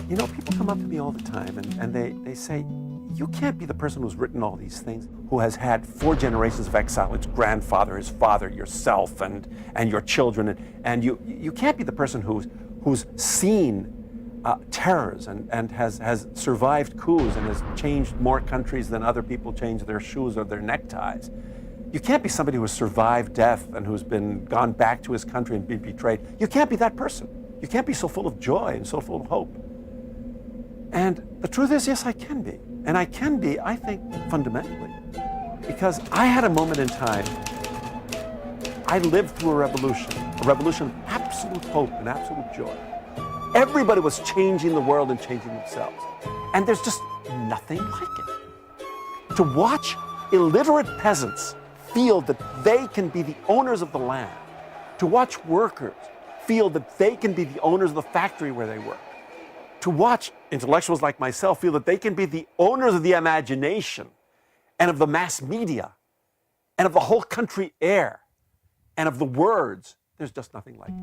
You know, people come up to me all the time and they say, you can't be the person who's written all these things, who has had 4 generations of exile, its grandfather, his father, yourself, and your children, and you can't be the person who's seen terrors and has survived coups and has changed more countries than other people change their shoes or their neckties. You can't be somebody who has survived death and who's gone back to his country and been betrayed. You can't be that person. You can't be so full of joy and so full of hope. And the truth is, yes, I can be. And I can be, I think, fundamentally. Because I had a moment in time, I lived through a revolution of absolute hope and absolute joy. Everybody was changing the world and changing themselves. And there's just nothing like it. To watch illiterate peasants feel that they can be the owners of the land, to watch workers feel that they can be the owners of the factory where they work, to watch intellectuals like myself feel that they can be the owners of the imagination and of the mass media and of the whole country air and of the words, there's just nothing like it.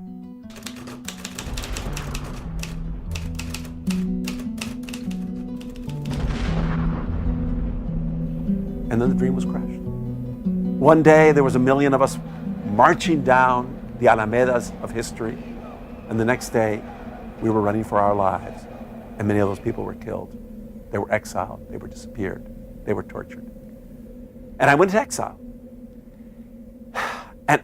And then the dream was crushed. One day there was 1 million of us marching down the alamedas of history, and the next day we were running for our lives, and many of those people were killed. They were exiled, they were disappeared, they were tortured. And I went into exile. And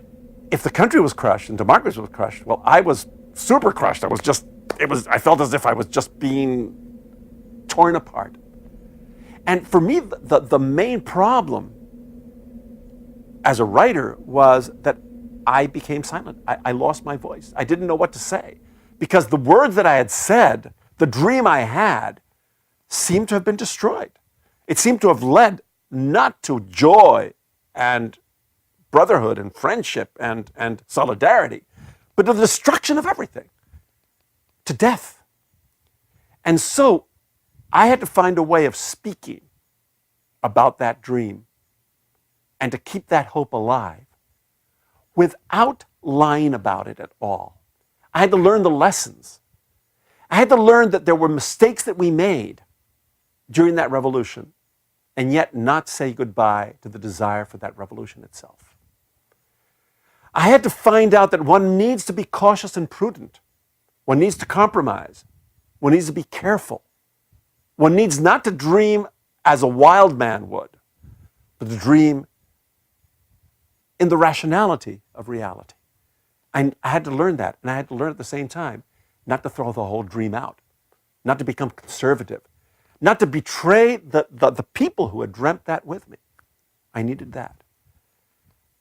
if the country was crushed and democracy was crushed, well, I was super crushed. I felt as if I was just being torn apart. And for me, the main problem as a writer was that I became silent. I lost my voice. I didn't know what to say because the words that I had said, the dream I had, seemed to have been destroyed. It seemed to have led not to joy and brotherhood and friendship and solidarity, but to the destruction of everything, to death. And so I had to find a way of speaking about that dream and to keep that hope alive without lying about it at all. I had to learn the lessons. I had to learn that there were mistakes that we made during that revolution and yet not say goodbye to the desire for that revolution itself. I had to find out that one needs to be cautious and prudent. One needs to compromise. One needs to be careful. One needs not to dream as a wild man would, but to dream in the rationality of reality. I had to learn that, and I had to learn at the same time not to throw the whole dream out, not to become conservative, not to betray the people who had dreamt that with me. I needed that.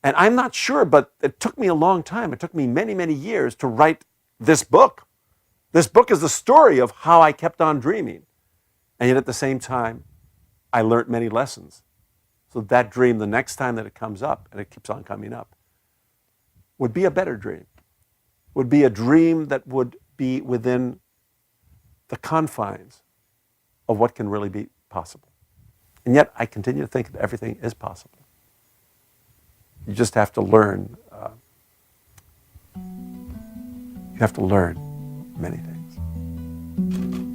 And I'm not sure, but it took me a long time. It took me many, many years to write this book. This book is the story of how I kept on dreaming. And yet at the same time, I learned many lessons. So that dream, the next time that it comes up, and it keeps on coming up, would be a better dream. Would be a dream that would be within the confines of what can really be possible. And yet I continue to think that everything is possible. You just have to learn. You have to learn many things.